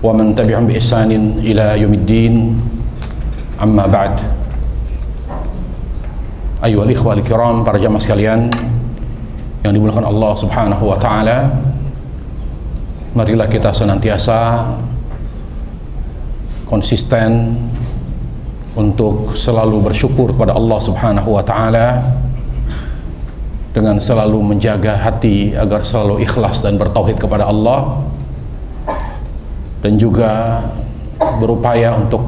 ومن تبعهم بإحسان إلى يوم الدين أما بعد. Ayyuhal ikhwal kiram, para jamaah sekalian yang dimuliakan Allah Subhanahu wa taala, marilah kita senantiasa konsisten untuk selalu bersyukur kepada Allah Subhanahu wa taala dengan selalu menjaga hati agar selalu ikhlas dan bertauhid kepada Allah, dan juga berupaya untuk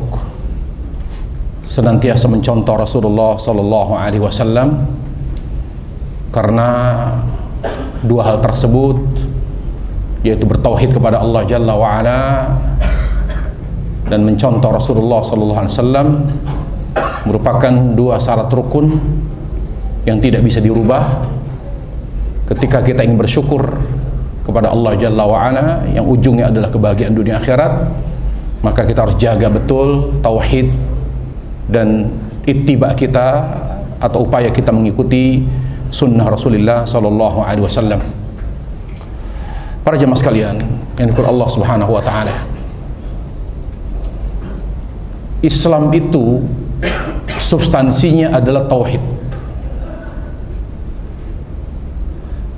senantiasa mencontoh Rasulullah sallallahu alaihi wasallam, karena dua hal tersebut, yaitu bertauhid kepada Allah Jalla wa Ala dan mencontoh Rasulullah sallallahu alaihi wasallam, merupakan dua syarat rukun yang tidak bisa dirubah ketika kita ingin bersyukur kepada Allah Jalla wa Ala yang ujungnya adalah kebahagiaan dunia akhirat. Maka kita harus jaga betul tauhid dan ittiba kita atau upaya kita mengikuti sunnah Rasulullah sallallahu alaihi wasallam. Para jemaah sekalian yang dimuliakan Allah Subhanahu wa taala, Islam itu substansinya adalah tauhid,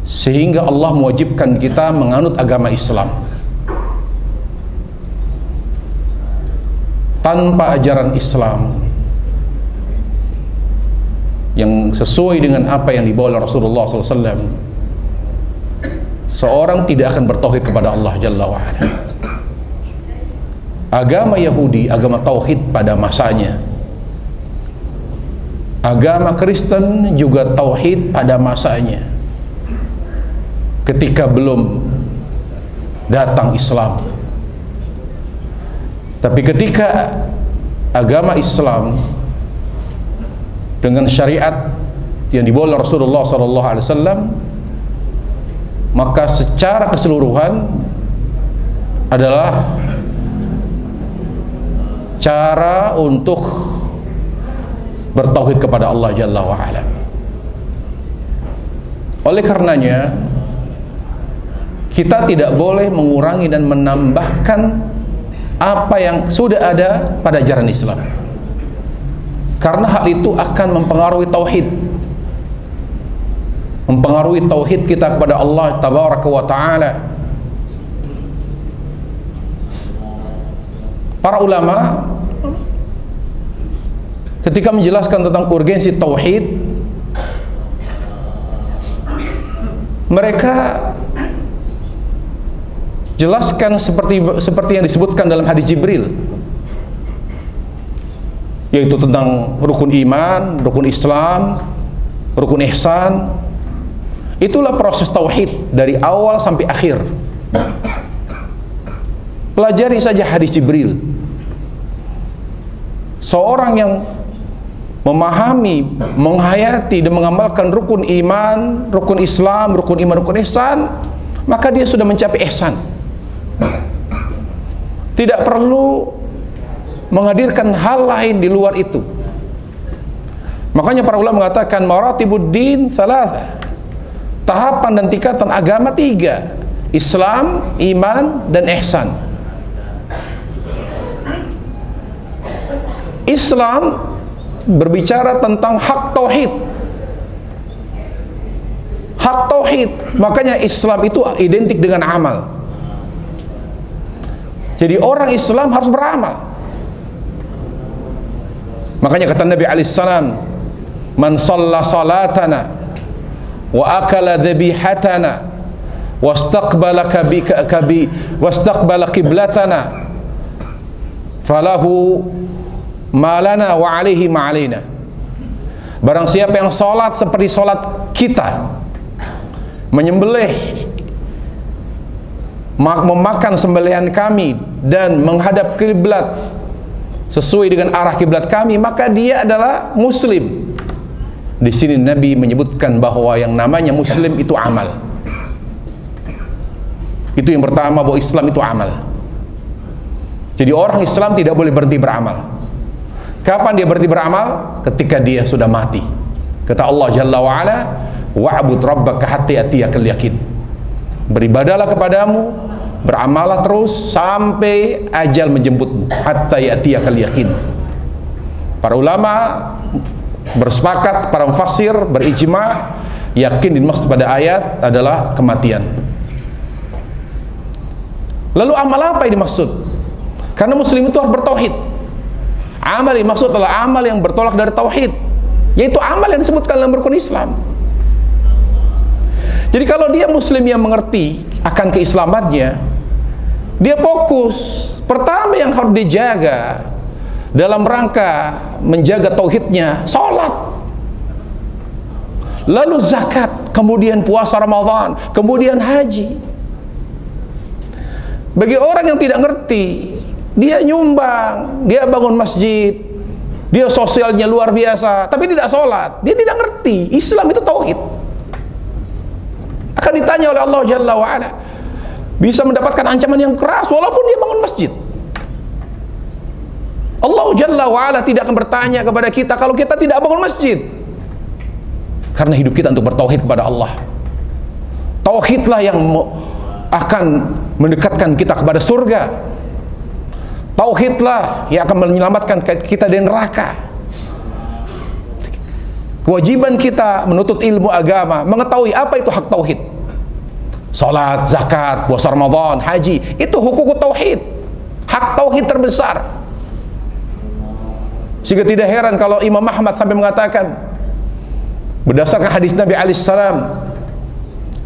sehingga Allah mewajibkan kita menganut agama Islam. Tanpa ajaran Islam yang sesuai dengan apa yang dibawa oleh Rasulullah SAW, seorang tidak akan bertauhid kepada Allah Jalla wa'ala. Agama Yahudi, agama tauhid pada masanya. Agama Kristen juga tauhid pada masanya, ketika belum datang Islam. Tapi ketika agama Islam dengan syariat yang dibawa oleh Rasulullah SAW, maka secara keseluruhan adalah cara untuk bertauhid kepada Allah Jalla wa'ala. Oleh karenanya, kita tidak boleh mengurangi dan menambahkan apa yang sudah ada pada ajaran Islam, karena hal itu akan mempengaruhi tauhid kita kepada Allah Tabaraka wa Ta'ala. Para ulama ketika menjelaskan tentang urgensi tauhid, mereka jelaskan seperti yang disebutkan dalam hadis Jibril, yaitu tentang rukun iman, rukun Islam, rukun ihsan. Itulah proses tauhid dari awal sampai akhir. Pelajari saja hadis Jibril. Seorang yang memahami, menghayati dan mengamalkan rukun iman, rukun Islam, rukun iman, rukun ihsan, maka dia sudah mencapai ihsan. Tidak perlu menghadirkan hal lain di luar itu. Makanya para ulama mengatakan maratibuddin thalatha, tahapan dan tingkatan agama tiga: Islam, iman, dan ihsan. Islam berbicara tentang hak tauhid. Hak tauhid, makanya Islam itu identik dengan amal. Jadi orang Islam harus beramal. Makanya kata Nabi alaihissalam, man shalla salatana wa akala dhabihatana wastaqbala qiblatana falahu malana wa alaihi ma'alaina. Barang siapa yang sholat seperti sholat kita, menyembelih, memakan sembelihan kami dan menghadap kiblat sesuai dengan arah kiblat kami, maka dia adalah muslim. Di sini Nabi menyebutkan bahwa yang namanya muslim itu amal. Itu yang pertama, bahwa Islam itu amal. Jadi orang Islam tidak boleh berhenti beramal. Kapan dia berhenti beramal? Ketika dia sudah mati. Kata Allah Jalla wa'ala, wa'bud rabbaka hatta yatiyakal yakin. Beribadalah kepadamu beramalah terus sampai ajal menjemputmu, hatta ya'tiyakal yaqin. Para ulama bersepakat, para mufassir berijma, yakin dimaksud pada ayat adalah kematian. Lalu amal apa yang dimaksud? Karena muslim itu harus bertauhid. Amal yang dimaksud adalah amal yang bertolak dari tauhid, yaitu amal yang disebutkan dalam rukun Islam. Jadi kalau dia muslim yang mengerti akan keislamannya, dia fokus pertama yang harus dijaga dalam rangka menjaga tauhidnya, salat, lalu zakat, kemudian puasa Ramadan, kemudian haji. Bagi orang yang tidak ngerti, dia nyumbang, dia bangun masjid, dia sosialnya luar biasa, tapi tidak sholat, dia tidak ngerti Islam itu tauhid. Akan ditanya oleh Allah Jalla wa'ala, bisa mendapatkan ancaman yang keras walaupun dia bangun masjid. Allah Jalla wa'ala tidak akan bertanya kepada kita kalau kita tidak bangun masjid, karena hidup kita untuk bertauhid kepada Allah. Tauhidlah yang akan mendekatkan kita kepada surga. Tauhidlah yang akan menyelamatkan kita dari neraka. Kewajiban kita menuntut ilmu agama, mengetahui apa itu hak tauhid. Salat, zakat, puasa Ramadan, haji, itu hukuk tauhid, hak tauhid terbesar. Sehingga tidak heran kalau Imam Ahmad sampai mengatakan, berdasarkan hadis Nabi alaihi salam,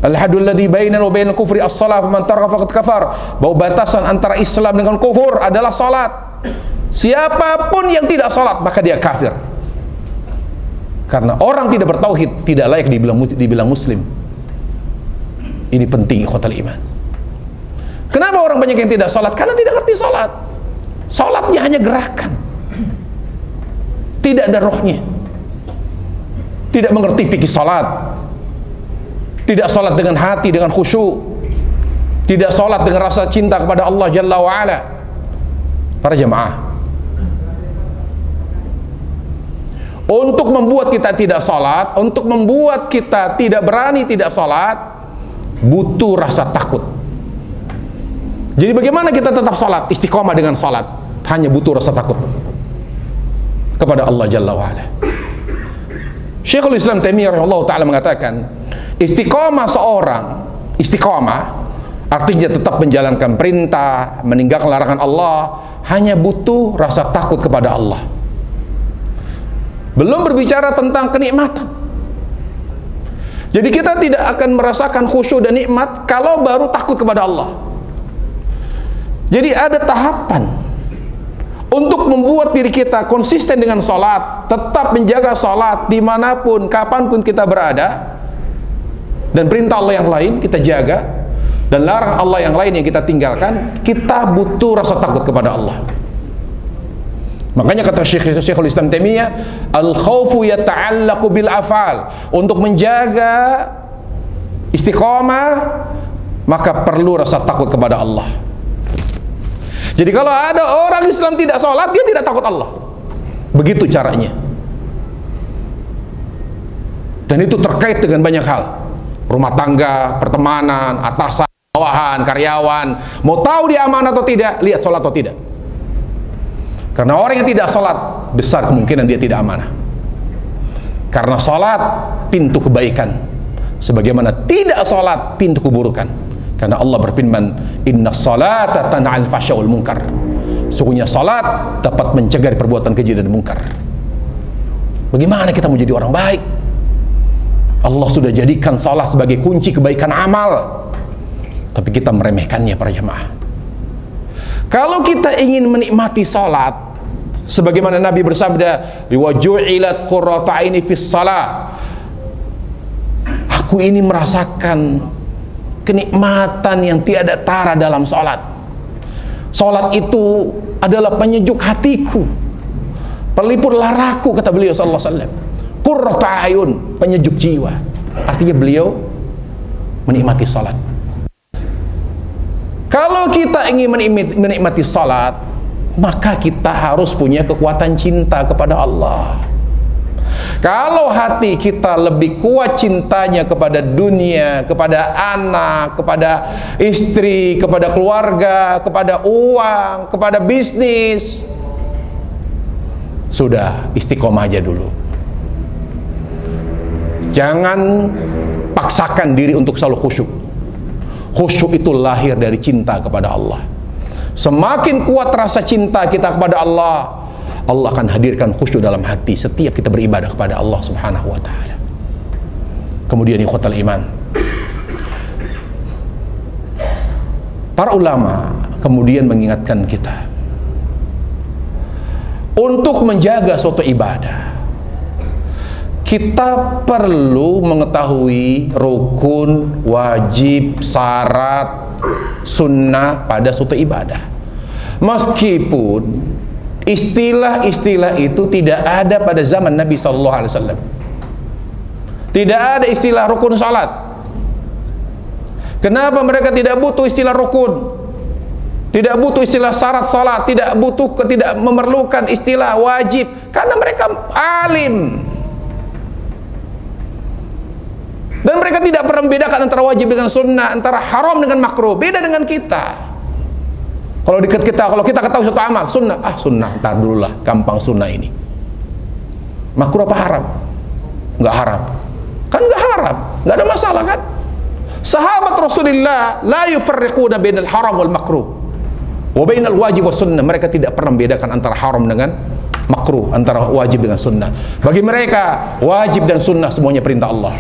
al-hadul ladzi bainana wa bainal kufri as-shalah, man taraka faqad kafar, bahwa batasan antara Islam dengan kufur adalah salat. Siapapun yang tidak salat maka dia kafir. Karena orang tidak bertauhid tidak layak dibilang muslim. Ini penting, ikhwatal iman. Kenapa orang banyak yang tidak salat? Karena tidak ngerti salat. Salatnya hanya gerakan, tidak ada rohnya. Tidak mengerti fikih salat, tidak salat dengan hati, dengan khusyuk, tidak salat dengan rasa cinta kepada Allah Jalla wa'ala. Para jemaah, untuk membuat kita tidak salat, untuk membuat kita tidak berani tidak salat, butuh rasa takut. Jadi bagaimana kita tetap salat, istiqomah dengan salat? Hanya butuh rasa takut kepada Allah Jalla wa'ala. Syekhul Islam Taimiyah rahimahullah ta'ala mengatakan, istiqomah seorang, istiqomah artinya tetap menjalankan perintah, meninggalkan larangan Allah, hanya butuh rasa takut kepada Allah. Belum berbicara tentang kenikmatan. Jadi kita tidak akan merasakan khusyuk dan nikmat kalau baru takut kepada Allah. Jadi ada tahapan untuk membuat diri kita konsisten dengan sholat, tetap menjaga sholat dimanapun, kapanpun kita berada, dan perintah Allah yang lain kita jaga, dan larangan Allah yang lain yang kita tinggalkan. Kita butuh rasa takut kepada Allah. Makanya kata Syekhul Islam Taimiyah, al-khawfu yata'allaqu bil af'al. Untuk menjaga istiqomah maka perlu rasa takut kepada Allah. Jadi kalau ada orang Islam tidak sholat, dia tidak takut Allah. Begitu caranya. Dan itu terkait dengan banyak hal. Rumah tangga, pertemanan, atasan, bawahan, karyawan. Mau tahu dia amanah atau tidak, lihat sholat atau tidak. Karena orang yang tidak sholat, besar kemungkinan dia tidak amanah. Karena sholat pintu kebaikan, sebagaimana tidak sholat pintu keburukan. Karena Allah berfirman, inna sholata tanha 'anil fahsya'i wal munkar. Sungguhnya sholat dapat mencegah perbuatan keji dan munkar. Bagaimana kita menjadi orang baik? Allah sudah jadikan sholat sebagai kunci kebaikan amal, tapi kita meremehkannya, para jemaah. Kalau kita ingin menikmati salat, sebagaimana Nabi bersabda, "Wa ju'ilat qurratu 'aini fis shalah." Aku ini merasakan kenikmatan yang tiada tara dalam salat. Salat itu adalah penyejuk hatiku, pelipur laraku, kata beliau sallallahu alaihi wasallam. Qurratu 'ayun, penyejuk jiwa. Artinya beliau menikmati salat. Kalau kita ingin menikmati salat, maka kita harus punya kekuatan cinta kepada Allah. Kalau hati kita lebih kuat cintanya kepada dunia, kepada anak, kepada istri, kepada keluarga, kepada uang, kepada bisnis, sudah istiqomah aja dulu. Jangan paksakan diri untuk selalu khusyuk. Khusyuk itu lahir dari cinta kepada Allah. Semakin kuat rasa cinta kita kepada Allah, Allah akan hadirkan khusyuk dalam hati setiap kita beribadah kepada Allah Subhanahu wa ta'ala. Kemudian ikhwatal iman, para ulama kemudian mengingatkan kita untuk menjaga suatu ibadah, kita perlu mengetahui rukun, wajib, syarat, sunnah pada suatu ibadah. Meskipun istilah-istilah itu tidak ada pada zaman Nabi SAW. Tidak ada istilah rukun salat. Kenapa mereka tidak butuh istilah rukun? Tidak butuh istilah syarat salat, tidak memerlukan istilah wajib, karena mereka alim. Dan mereka tidak pernah membedakan antara wajib dengan sunnah, antara haram dengan makruh. Beda dengan kita. Kalau kita ketahui satu amal sunnah, sunnah, ntar dulu lah, gampang sunnah ini. Makruh apa haram? Nggak haram. Kan nggak haram, nggak ada masalah kan? Sahabat Rasulullah la yufarriquna bainal haram wal makruh wa bainal wajib was sunnah. Mereka tidak pernah membedakan antara haram dengan makruh, antara wajib dengan sunnah. Bagi mereka wajib dan sunnah semuanya perintah Allah.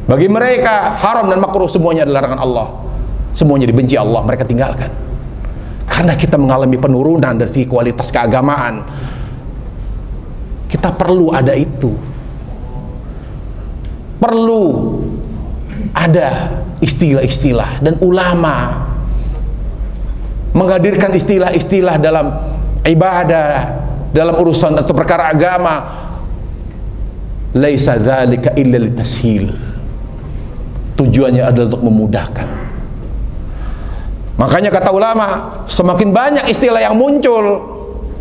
Bagi mereka haram dan makruh semuanya adalah larangan Allah. Semuanya dibenci Allah, mereka tinggalkan. Karena kita mengalami penurunan dari segi kualitas keagamaan, kita perlu ada itu. Perlu ada istilah-istilah, dan ulama menghadirkan istilah-istilah dalam ibadah, dalam urusan atau perkara agama. Laisa dzalika illa litashil. Tujuannya adalah untuk memudahkan. Makanya kata ulama, semakin banyak istilah yang muncul,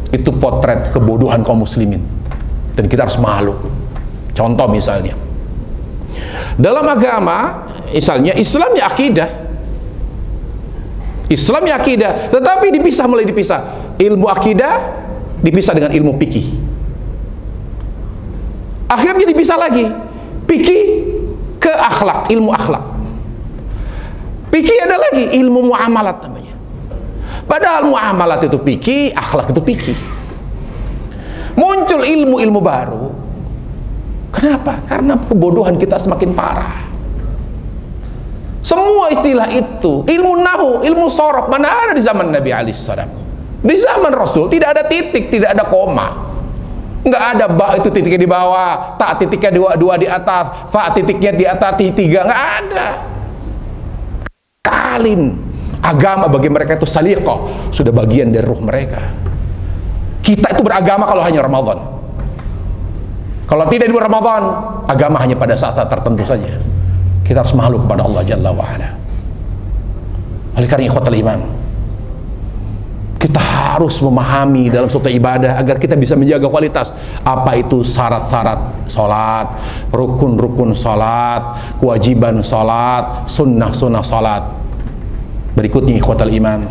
itu potret kebodohan kaum muslimin, dan kita harus malu. Contoh misalnya, dalam agama, misalnya Islam ya akidah. Islam ya akidah, tetapi mulai dipisah. Ilmu akidah dipisah dengan ilmu fikih. Akhirnya dipisah lagi. Fikih ke akhlak, ilmu akhlak. Fikih ada lagi ilmu muamalat namanya. Padahal muamalat itu fikih, akhlak itu fikih. Muncul ilmu-ilmu baru. Kenapa? Karena kebodohan kita semakin parah. Semua istilah itu, ilmu nahu, ilmu sorof, mana ada di zaman Nabi alaihissalam. Di zaman Rasul tidak ada titik, tidak ada koma. Nggak ada ba itu titiknya di bawah, ta titiknya dua di atas, fa titiknya di atas, tiga, nggak ada. Alim, agama bagi mereka itu saliqah, sudah bagian dari ruh mereka. Kita itu beragama kalau hanya Ramadan. Kalau tidak di Ramadan, agama hanya pada saat-saat tertentu saja. Kita harus malu kepada Allah Jalla wa'ala. Oleh karena ikhwatal iman, kita harus memahami dalam suatu ibadah agar kita bisa menjaga kualitas. Apa itu syarat-syarat sholat, rukun-rukun sholat, kewajiban sholat, sunnah-sunnah sholat. Berikutnya ikhwatal iman,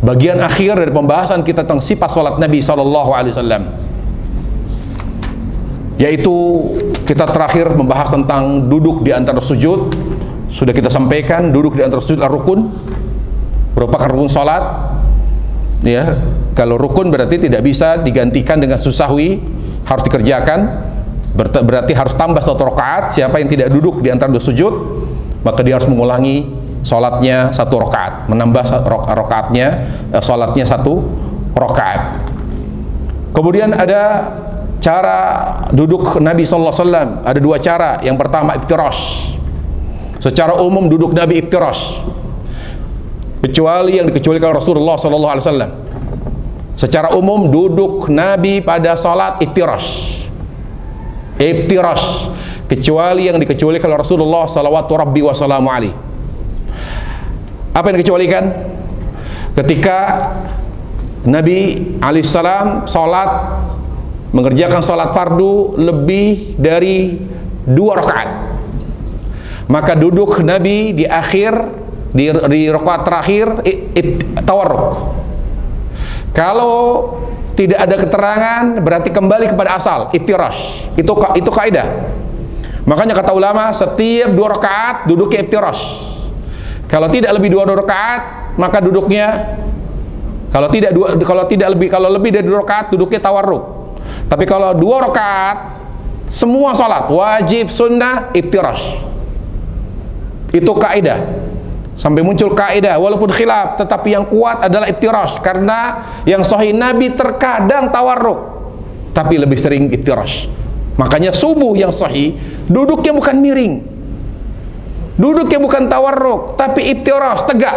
bagian akhir dari pembahasan kita tentang sifat sholat Nabi SAW, yaitu kita terakhir membahas tentang duduk di antara sujud. Sudah kita sampaikan, duduk di antara sujud adalah rukun, merupakan rukun sholat. Ya, kalau rukun berarti tidak bisa digantikan dengan sahwi, harus dikerjakan. Berarti harus tambah satu rakaat. Siapa yang tidak duduk di antara dua sujud, maka dia harus mengulangi sholatnya satu rakaat, menambah rakaatnya, sholatnya satu rakaat. Kemudian ada cara duduk Nabi SAW. Ada dua cara. Yang pertama iftirash. Secara umum duduk Nabi iftirash, kecuali yang dikecualikan Rasulullah SAW. Secara umum duduk Nabi pada salat iftirash. Iftirash, kecuali yang dikecualikan Rasulullah sallallahu rabbi wa salamu alaihi. Apa yang dikecualikan? Ketika Nabi alaihissalam salat mengerjakan sholat fardu lebih dari 2 rakaat, maka duduk Nabi di akhir, di rakaat terakhir tawarruk. Kalau tidak ada keterangan, berarti kembali kepada asal, iftirash. Itu kaidah. Makanya kata ulama, setiap 2 rakaat duduknya iftirash. Kalau tidak lebih 2 rakaat, maka duduknya kalau lebih dari 2 rakaat duduknya tawarruk. Tapi kalau 2 rakaat semua salat wajib, sunnah, iftirash. Itu kaidah. Sampai muncul kaidah walaupun khilaf, tetapi yang kuat adalah iftirash, karena yang sahih Nabi terkadang tawarruk, tapi lebih sering iftirash. Makanya subuh yang sahih duduknya bukan miring, duduknya bukan tawarruk, tapi iftirash, tegak.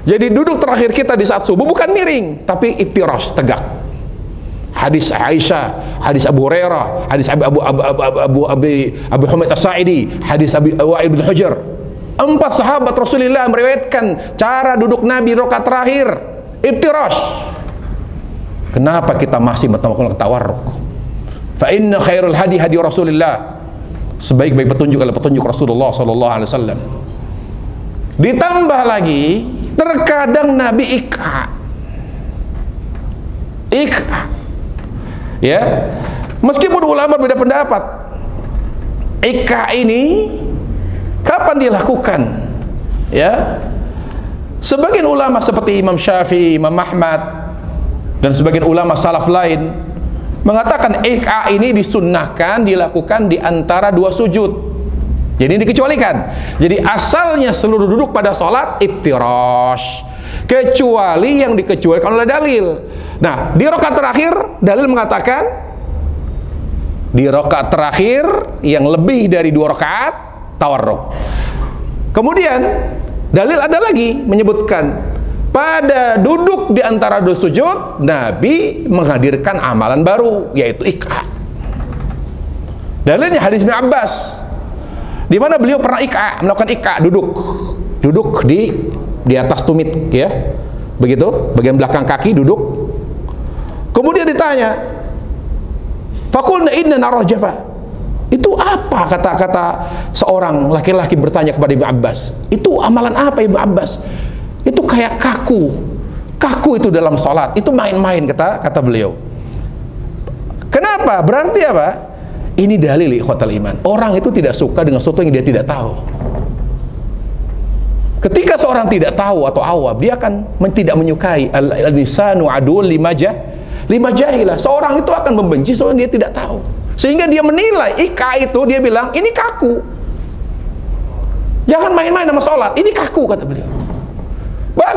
Jadi duduk terakhir kita di saat subuh bukan miring, tapi iftirash, tegak. Hadis Aisyah, hadis Abu Hurairah, hadis Abu Humaid As-Sa'idi, hadis Abi Wa'il bin Hujr. 4 sahabat Rasulullah meriwayatkan cara duduk Nabi rakaat terakhir iftirash. Kenapa kita masih melakukan tawarruk? Fa inna khairul hadi hadi Rasulullah. Sebaik-baik petunjuk adalah petunjuk Rasulullah sallallahu alaihi wasallam. Ditambah lagi, terkadang Nabi ikha. Ya, meskipun ulama beda pendapat, ikha ini kapan dilakukan? Ya, sebagian ulama seperti Imam Syafi'i, Imam Ahmad, dan sebagian ulama salaf lain mengatakan ikha ini disunnahkan dilakukan di antara 2 sujud. Jadi dikecualikan. Jadi asalnya seluruh duduk pada sholat iftirash, kecuali yang dikecualikan oleh dalil. Nah, di rakaat terakhir dalil mengatakan di rakaat terakhir yang lebih dari 2 rakaat tawarruk. Kemudian dalil ada lagi menyebutkan pada duduk di antara 2 sujud Nabi menghadirkan amalan baru, yaitu ikha. Dalilnya hadis Ibnu Abbas, di mana beliau pernah melakukan ikha, duduk di atas tumit, ya, begitu, bagian belakang kaki duduk. Kemudian ditanya, faqulna inna nara jafa. Itu apa? Kata seorang laki-laki bertanya kepada Ibnu Abbas. Itu amalan apa Ibnu Abbas? Itu kayak kaku itu dalam sholat, itu main-main, kata beliau. Kenapa? Berarti apa? Ini dalil ikhwatal iman, orang itu tidak suka dengan sesuatu yang dia tidak tahu. Ketika seorang tidak tahu atau awam, dia akan tidak menyukai. Al-lisanu adul lima jahilah. Seorang itu akan membenci sesuatu yang dia tidak tahu, sehingga dia menilai ikha itu, dia bilang ini kaku, jangan main-main sama sholat, ini kaku, kata beliau.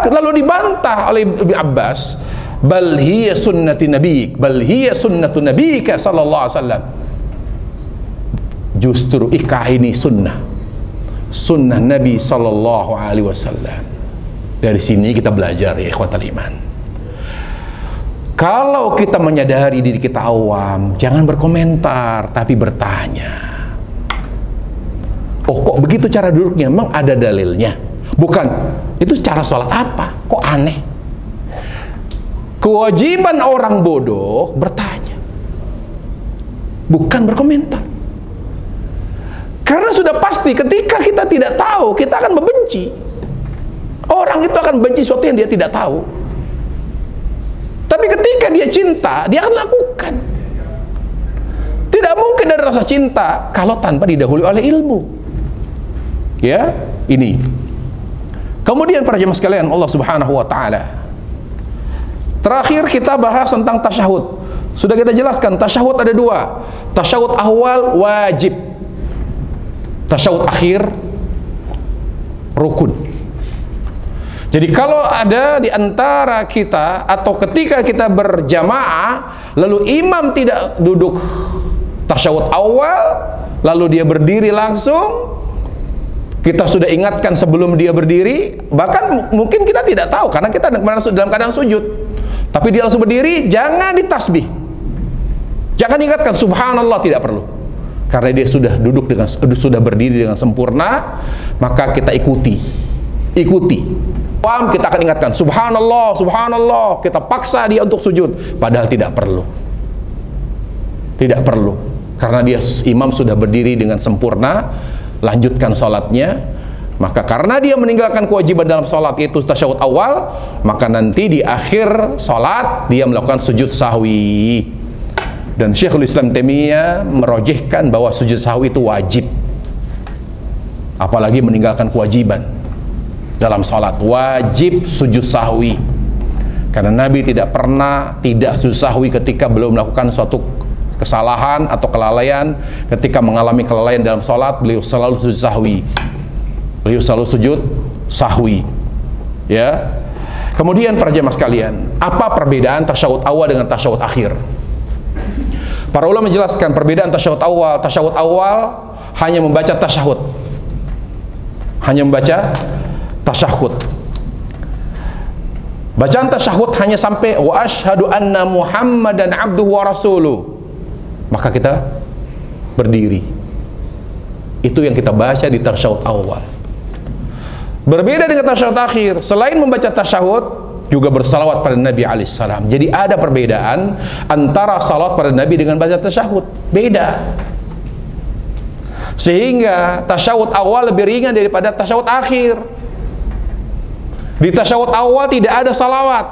Lalu dibantah oleh Ibnu Abbas, bal hiya sunnati nabiyik, bal hiya sunnatu nabiyika sallallahu alaihi wasallam. Justru ikha ini sunnah Nabi sallallahu alaihi wasallam. Dari sini kita belajar, ya ikhwatal iman. Kalau kita menyadari diri kita awam, jangan berkomentar, tapi bertanya. Oh, kok begitu cara duduknya? Memang ada dalilnya? Bukan, itu cara sholat apa? Kok aneh? Kewajiban orang bodoh bertanya, bukan berkomentar. Karena sudah pasti ketika kita tidak tahu, kita akan membenci. Orang itu akan benci sesuatu yang dia tidak tahu. Tapi ketika dia cinta, dia akan lakukan. Tidak mungkin ada rasa cinta kalau tanpa didahului oleh ilmu. Ya, ini. Kemudian para jemaah sekalian Allah Subhanahu wa taala, terakhir kita bahas tentang tasyahud. Sudah kita jelaskan tasyahud ada 2. Tasyahud awal wajib, tasyahud akhir rukun. Jadi kalau ada di antara kita atau ketika kita berjamaah lalu imam tidak duduk tasyahud awal, lalu dia berdiri langsung, kita sudah ingatkan sebelum dia berdiri, bahkan mungkin kita tidak tahu karena kita dalam keadaan sujud, tapi dia langsung berdiri, jangan ditasbih, jangan ingatkan subhanallah, tidak perlu, karena dia sudah sudah berdiri dengan sempurna. Maka kita ikuti. Kita akan ingatkan subhanallah, subhanallah, kita paksa dia untuk sujud, padahal tidak perlu. Tidak perlu, karena dia imam sudah berdiri dengan sempurna, lanjutkan sholatnya. Maka karena dia meninggalkan kewajiban dalam sholat itu tasyahud awal, maka nanti di akhir sholat dia melakukan sujud sahwi. Dan Syekhul Islam Taimiyah merojihkan bahwa sujud sahwi itu wajib, apalagi meninggalkan kewajiban dalam sholat. Wajib sujud sahwi, karena Nabi tidak pernah tidak sujud sahwi ketika belum melakukan suatu kesalahan atau kelalaian. Ketika mengalami kelalaian dalam sholat, beliau selalu sujud sahwi. Beliau selalu sujud sahwi, ya. Kemudian para jemaah sekalian, apa perbedaan tasyahud awal dengan tasyahud akhir? Para ulama menjelaskan perbedaan tasyahud awal. Tasyahud awal hanya membaca tasyahud, hanya membaca tasyahud. Bacaan tasyahud hanya sampai wa asyhadu anna Muhammadan abduhu wa rasuluh, maka kita berdiri. Itu yang kita baca di tasyahud awal. Berbeda dengan tasyahud akhir, selain membaca tasyahud juga bersalawat pada Nabi alaihissalam. Jadi ada perbedaan antara salawat pada Nabi dengan baca tasyahud, beda. Sehingga tasyahud awal lebih ringan daripada tasyahud akhir. Di tasyahud awal tidak ada salawat,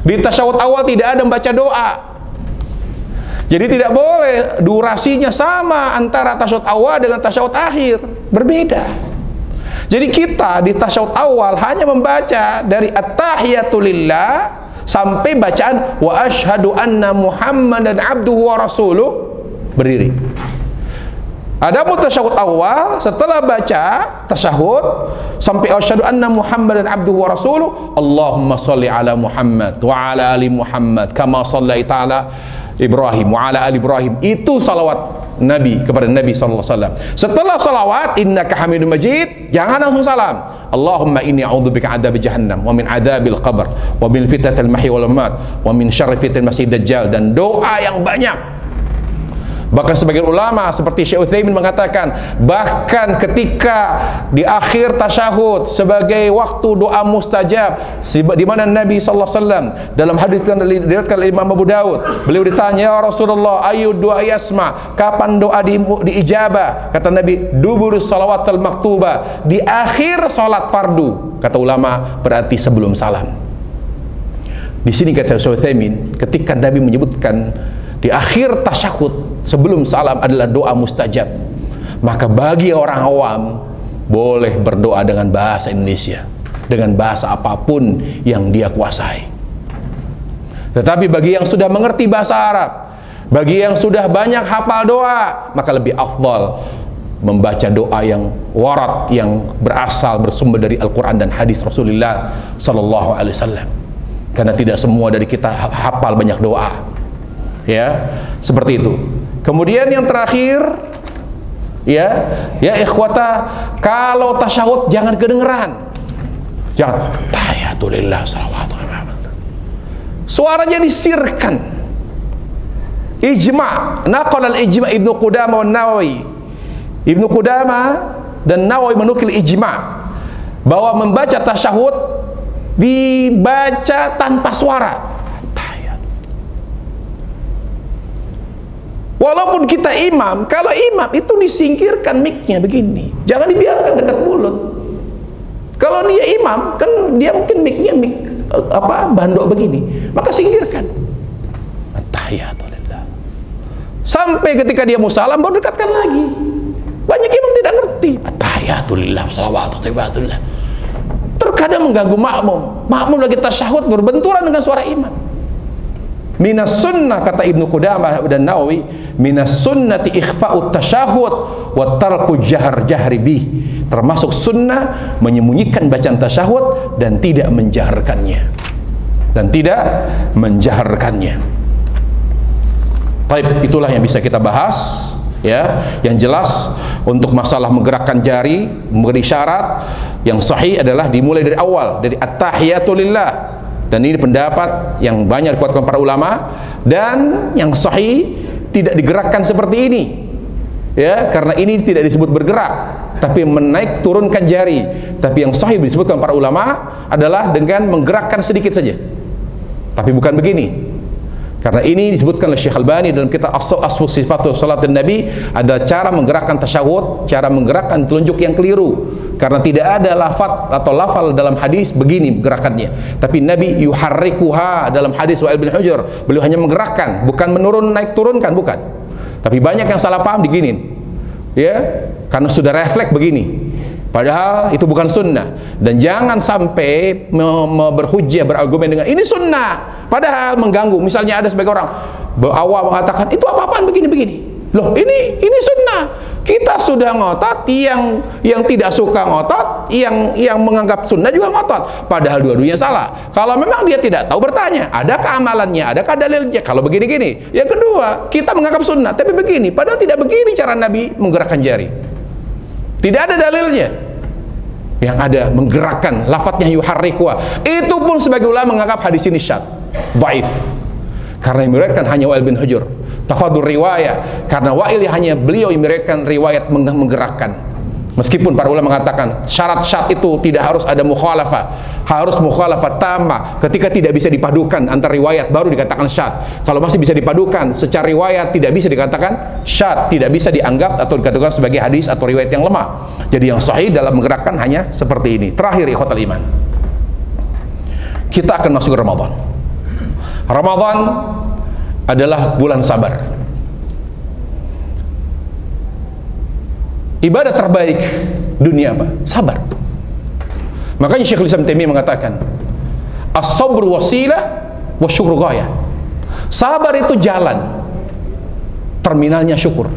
di tasyahud awal tidak ada membaca doa. Jadi tidak boleh durasinya sama antara tasyahud awal dengan tasyahud akhir, berbeda. Jadi kita di tasyahud awal hanya membaca dari at-tahiyatu lillah sampai bacaan wa asyhadu anna Muhammadan abduhu wa rasuluh, berdiri. Adapun tasyahud awal, setelah baca tasyahud sampai asyhadu anna Muhammadan abduhu wa rasuluh, Allahumma shalli ala Muhammad wa ala ali Muhammad kama shallaita ala Ibrahim wa ala ali Ibrahim. Itu salawat Nabi kepada Nabi sallallahu alaihi wasallam. Setelah salawat innaka Hamidum Majid, jangan langsung salam. Allahumma inni a'udzubika adzabi jahannam wa min adzabil qabr wa min fitnatil mahya wal mamat wa min syarri fitnatil masiihid dajjal, dan doa yang banyak. Bahkan sebagian ulama seperti Syekh Utsaimin mengatakan, bahkan ketika di akhir tasyahud sebagai waktu doa mustajab, di mana Nabi sallallahu alaihi wasallam dalam hadis yang diriwayatkan oleh Imam Abu Daud, beliau ditanya, ya Rasulullah, ayu doa yasma, kapan doa diijabah? Kata Nabi, duburus salawatul maktubah, di akhir salat fardu. Kata ulama, berarti sebelum salam. Di sini kata Syekh Utsaimin, ketika Nabi menyebutkan di akhir tasyahud sebelum salam adalah doa mustajab, maka bagi orang awam boleh berdoa dengan bahasa Indonesia, dengan bahasa apapun yang dia kuasai. Tetapi bagi yang sudah mengerti bahasa Arab, bagi yang sudah banyak hafal doa, maka lebih afdal membaca doa yang warat, yang berasal bersumber dari Al-Quran dan hadis Rasulullah sallallahu alaihi wasallam. Karena tidak semua dari kita hafal banyak doa, ya, seperti itu. Kemudian yang terakhir, ya ikhwata, kalau tasyahud jangan kedengeran, jangan tahiyatulillah salawatulillah, suaranya disirkan. Ijma', naqal al-ijma' Ibnu Qudamah dan Nawawi. Ibnu Qudamah dan Nawawi menukil ijma' bahwa membaca tasyahud dibaca tanpa suara. Walaupun kita imam, kalau imam itu disingkirkan mic-nya begini, jangan dibiarkan dekat mulut. Kalau dia imam, kan dia mungkin mic-nya bandok begini, maka singkirkan. At-tahiyatulillah. Sampai ketika dia mau salam baru dekatkan lagi. Banyak imam tidak ngerti. At-tahiyatulillah, salawatulillah. Terkadang mengganggu makmum. Makmum lagi tasyahud berbenturan dengan suara imam. Minas sunnah, kata Ibnu Qudamah dan Nawawi, minas sunnati ikhfa'ut tasyahud wa tarku jahri bih. Termasuk sunnah menyembunyikan bacaan tasyahud dan tidak menjaharkannya. Baik, itulah yang bisa kita bahas, ya. Yang jelas untuk masalah menggerakkan jari, memberi syarat, yang sahih adalah dimulai dari awal, dari at-tahiyatulillah. Dan ini pendapat yang banyak dikuatkan para ulama, dan yang sahih tidak digerakkan seperti ini, ya, karena ini tidak disebut bergerak, tapi menaik turunkan jari. Tapi yang sahih disebutkan para ulama adalah dengan menggerakkan sedikit saja, tapi bukan begini, Karena ini disebutkan oleh Syekh Albani dalam kitab Asfu Sifatul Salatin Nabi, ada cara menggerakkan tasyahud, cara menggerakkan telunjuk yang keliru. Karena tidak ada lafaz atau lafal dalam hadis begini gerakannya. Tapi Nabi yuharrikuha dalam hadis Wa'il bin Hujr, beliau hanya menggerakkan, bukan menurun naik turunkan, bukan. Tapi banyak yang salah paham diginin. Ya, karena sudah refleks begini. Padahal itu bukan sunnah. Dan jangan sampai berhujjah, berargumen dengan ini sunnah, padahal mengganggu. Misalnya ada sebagai orang awam mengatakan itu apa-apaan begini-begini. Loh, ini sunnah. Kita sudah ngotot, yang tidak suka ngotot, yang menganggap sunnah juga ngotot. Padahal dua-duanya salah. Kalau memang dia tidak tahu, bertanya, adakah amalannya, adakah dalilnya? Kalau begini-gini. Yang kedua, kita menganggap sunnah, tapi begini. Padahal tidak begini cara Nabi menggerakkan jari. Tidak ada dalilnya. Yang ada menggerakkan lafadznya yuharrikuha. Itu pun sebagai ulama menganggap hadis ini syadz, dhaif. Karena yang meriwayatkan hanya Wa'il bin Hujr. Tafadur riwayat, karena Wa'il hanya beliau yang meriwayatkan riwayat menggerakkan. Meskipun para ulama mengatakan syarat-syarat itu tidak harus ada mukhalafah, harus mukhalafah tamah. Ketika tidak bisa dipadukan antara riwayat baru dikatakan syadz. Kalau masih bisa dipadukan secara riwayat tidak bisa dikatakan syadz, tidak bisa dianggap atau dikatakan sebagai hadis atau riwayat yang lemah. Jadi yang sahih dalam menggerakkan hanya seperti ini. Terakhir ikhwatal iman, kita akan masuk Ramadan. Ramadan adalah bulan sabar. Ibadah terbaik dunia apa? Sabar. Makanya Syekhul Islam Taimiyah mengatakan, as-sabru wasilah wa syukru ghayah. Sabar itu jalan, terminalnya syukur.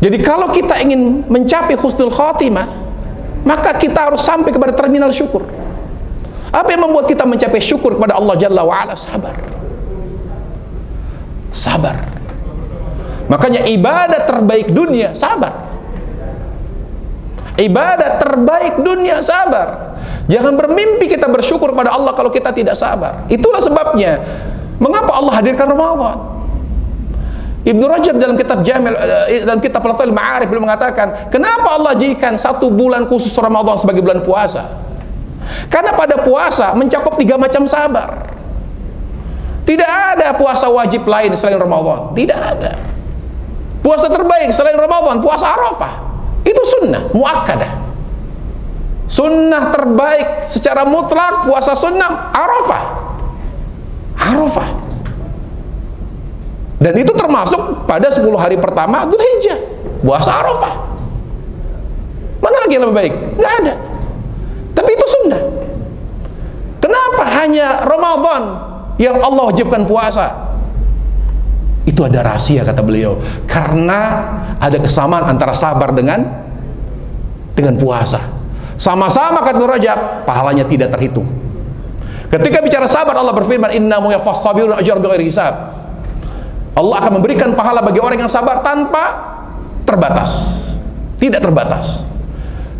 Jadi kalau kita ingin mencapai husnul khatimah, maka kita harus sampai kepada terminal syukur. Apa yang membuat kita mencapai syukur kepada Allah Jalla wa Ala? Sabar. Sabar. Makanya ibadah terbaik dunia sabar. Ibadah terbaik dunia sabar. Jangan bermimpi kita bersyukur pada Allah kalau kita tidak sabar. Itulah sebabnya mengapa Allah hadirkan Ramadan. Ibnu Rajab dalam kitab Jamil, dalam kitab Lataiful Ma'arif beliau mengatakan, kenapa Allah jadikan satu bulan khusus Ramadan sebagai bulan puasa? Karena pada puasa mencakup 3 macam sabar. Tidak ada puasa wajib lain selain Ramadan. Tidak ada. Puasa terbaik selain Ramadan, puasa Arafah. Itu sunnah, muakkadah. Sunnah terbaik secara mutlak, puasa sunnah, Arafah. Arafah. Dan itu termasuk pada 10 hari pertama Dzulhijjah, puasa Arafah. Mana lagi yang lebih baik? Nggak ada. Tapi itu sunnah. Kenapa hanya Ramadan yang Allah wajibkan puasa? Itu ada rahasia kata beliau, karena ada kesamaan antara sabar dengan puasa. Sama-sama kata Ibnu Rajab, pahalanya tidak terhitung. Ketika bicara sabar, Allah berfirman, innamu yafassabirun ajrun bighairi hisab. Allah akan memberikan pahala bagi orang yang sabar tanpa terbatas, tidak terbatas.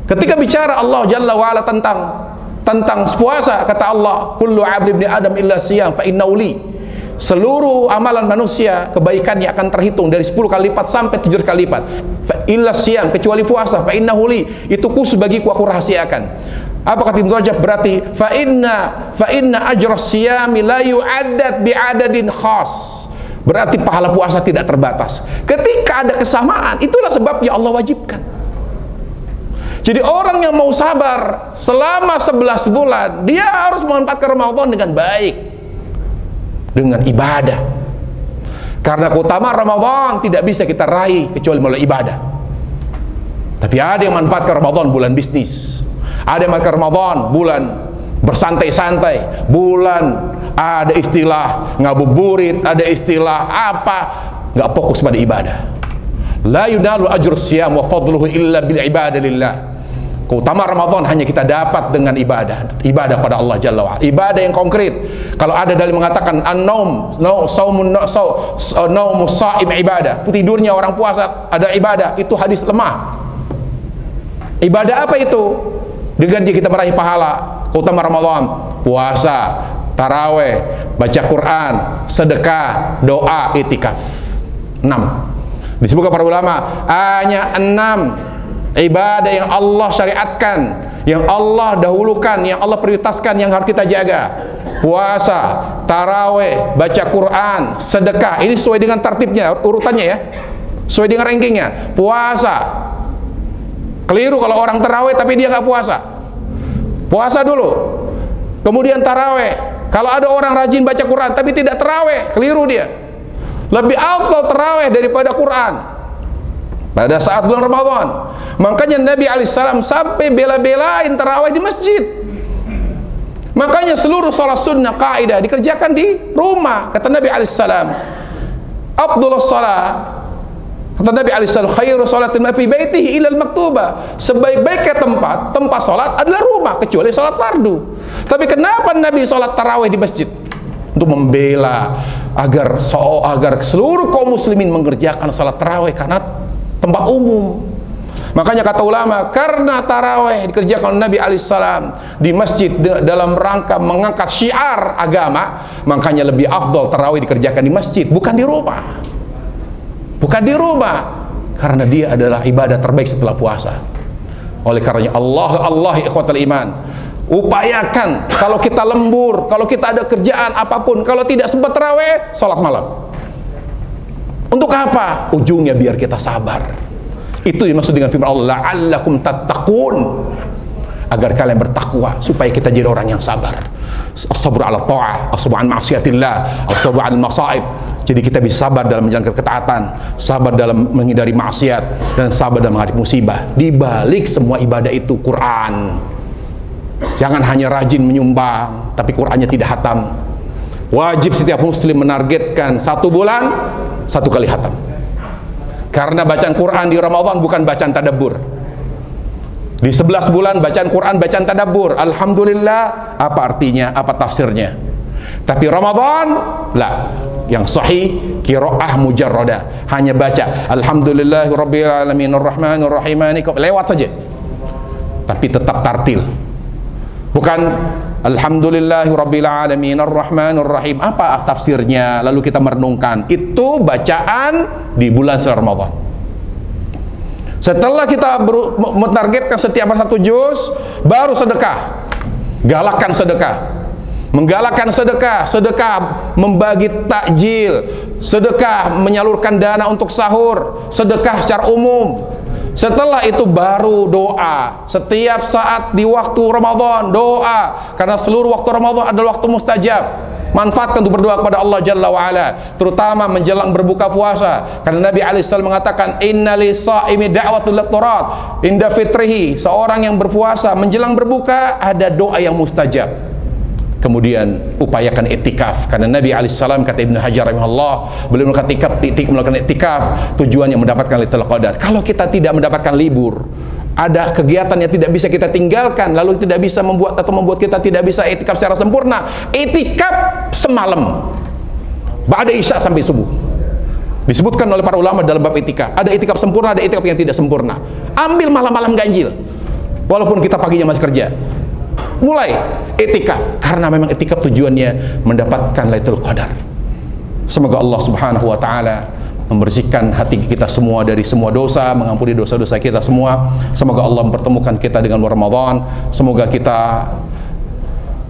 Ketika bicara Allah Jalla wa Ala tentang puasa, kata Allah, kullu 'abdi ibni adam illa siyam fa innahu li. Seluruh amalan manusia kebaikannya akan terhitung dari 10 kali lipat sampai 7 kali lipat. Fa illa siyam, kecuali puasa, fa innahu li, itu khusus bagiku, aku rahasiakan. Apa kata Ibnu Rajab? Berarti fa inna ajra siyami la yu'addad bi adadin khas. Berarti pahala puasa tidak terbatas. Ketika ada kesamaan, itulah sebabnya Allah wajibkan. Jadi orang yang mau sabar selama 11 bulan, dia harus memanfaatkan Ramadan dengan baik, dengan ibadah. Karena keutamaan Ramadan tidak bisa kita raih kecuali melalui ibadah. Tapi ada yang manfaatkan Ramadan bulan bisnis, ada yang manfaatkan Ramadan bulan bersantai-santai, bulan ada istilah ngabuburit, ada istilah apa, nggak fokus pada ibadah. La yunalu ajrus siyam wa fadluhu illa bil ibadah lillah. Keutamaan Ramadan hanya kita dapat dengan ibadah pada Allah Jalla wa'ala, ibadah yang konkret. Kalau ada dalil mengatakan an-naum naumus sha'im ibadah, tidurnya orang puasa ada ibadah, itu hadis lemah. Ibadah apa itu? Dengan dia kita meraih pahala. Keutamaan Ramadan, puasa, taraweh, baca Quran, sedekah, doa, itikaf. 6. Disebutkan para ulama hanya 6 ibadah yang Allah syariatkan, yang Allah dahulukan, yang Allah prioritaskan, yang harus kita jaga. puasa, taraweh, baca Quran, sedekah. Ini sesuai dengan tertibnya, urutannya ya, sesuai dengan rankingnya. Puasa, keliru kalau orang taraweh tapi dia nggak puasa. Puasa dulu, kemudian taraweh. Kalau ada orang rajin baca Quran tapi tidak taraweh, keliru dia. Lebih afdal taraweh daripada Quran pada saat bulan Ramadan. Makanya Nabi alaihissalam sampai bela-belain taraweh di masjid. Makanya seluruh salat sunnah kaidah dikerjakan di rumah. Kata Nabi alaihissalam, afdhalus salat, kata Nabi alaihissalam, khairu salatin ma fi baitihi illa al-maktubah. Sebaik-baiknya tempat salat adalah rumah kecuali salat fardu. Tapi kenapa Nabi salat tarawih di masjid? Untuk membela agar seluruh kaum muslimin mengerjakan salat tarawih karena tempat umum. Makanya kata ulama, karena tarawih dikerjakan oleh Nabi alaihissalam di masjid dalam rangka mengangkat syiar agama, makanya lebih afdal tarawih dikerjakan di masjid, bukan di rumah. Bukan di rumah, karena dia adalah ibadah terbaik setelah puasa. Oleh karenanya Allah ikhwatal iman, upayakan kalau kita lembur, kalau kita ada kerjaan apapun, kalau tidak sempat tarawih, salat malam. Untuk apa? Ujungnya biar kita sabar. Itu dimaksud dengan firman Allah, la'allakum tattaqun, agar kalian bertakwa, supaya kita jadi orang yang sabar. As-sabru ala ta'ah, as-sabru an ma'siyatillah, as-sabru an masaib. Jadi kita bisa sabar dalam menjalankan ketaatan, sabar dalam menghindari maksiat, dan sabar dalam menghadapi musibah. Di balik semua ibadah itu Quran. Jangan hanya rajin menyumbang tapi Qurannya tidak hatam. Wajib setiap muslim menargetkan 1 bulan 1 kali hatam. Karena bacaan Quran di Ramadan bukan bacaan tadabbur. Di 11 bulan bacaan Quran bacaan tadabbur. Alhamdulillah, apa artinya, apa tafsirnya. Tapi Ramadan lah, yang sahih qiraah mujarradah, hanya baca alhamdulillahirabbil alamin arrahmanir rahim, lewat saja. Tapi tetap tartil. Bukan alhamdulillahirabbil alamin arrahmanir rahim, apa tafsirnya lalu kita merenungkan. Itu bacaan di bulan Ramadan. Setelah kita mentargetkan setiap hari 1 juz, baru sedekah. Galakkan sedekah. Menggalakkan sedekah, sedekah membagi takjil, sedekah menyalurkan dana untuk sahur, sedekah secara umum. Setelah itu baru doa. Setiap saat di waktu Ramadan doa, karena seluruh waktu Ramadan adalah waktu mustajab. Manfaatkan untuk berdoa kepada Allah Jalla wa'ala, terutama menjelang berbuka puasa. Karena Nabi alaihissalam mengatakan, inna lis-shaimi da'watul lit-turat inda fitrihi. Seorang yang berpuasa menjelang berbuka ada doa yang mustajab. Kemudian upayakan itikaf, karena Nabi alaihissalam, kata Ibnu Hajar rahimahullah, beliau melakukan itikaf tujuannya mendapatkan Lailatul Qadar. Kalau kita tidak mendapatkan libur, ada kegiatan yang tidak bisa kita tinggalkan, lalu tidak bisa membuat kita tidak bisa itikaf secara sempurna, itikaf semalam ba'da isya sampai subuh. Disebutkan oleh para ulama dalam bab itikaf, ada itikaf sempurna, ada itikaf yang tidak sempurna. Ambil malam-malam ganjil walaupun kita paginya masih kerja, mulai itikaf, karena memang itikaf tujuannya mendapatkan Lailatul Qadar. Semoga Allah Subhanahu wa taala membersihkan hati kita semua dari semua dosa, mengampuni dosa-dosa kita semua. Semoga Allah mempertemukan kita dengan Ramadan. Semoga kita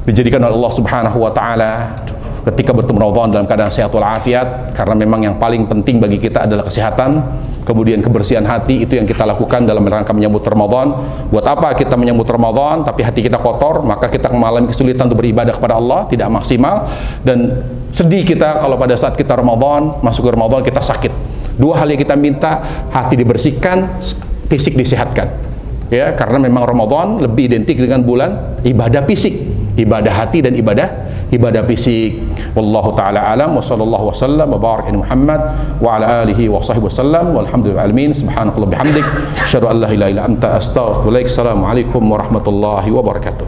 dijadikan oleh Allah Subhanahu wa taala ketika bertemu Ramadan dalam keadaan sehat walafiat, karena memang yang paling penting bagi kita adalah kesehatan. Kemudian kebersihan hati, itu yang kita lakukan dalam rangka menyambut Ramadan. Buat apa kita menyambut Ramadan tapi hati kita kotor? Maka kita mengalami kesulitan untuk beribadah kepada Allah, tidak maksimal, dan sedih kita kalau pada saat kita Ramadan, masuk ke Ramadan kita sakit. 2 hal yang kita minta, hati dibersihkan, fisik disehatkan. Ya, karena memang Ramadan lebih identik dengan bulan ibadah fisik, ibadah hati dan ibadah fisik. Wallahu taala alam, wa sallallahu wasallam wa baraka Muhammad wa ala alihi wa sahbihi wasallam, walhamdulillahi alamin. Subhanakallah bihamdik, asyhadu an la ilaha illa anta, astaghfiruka wa atubu ilaik. Assalamualaikum warahmatullahi wabarakatuh.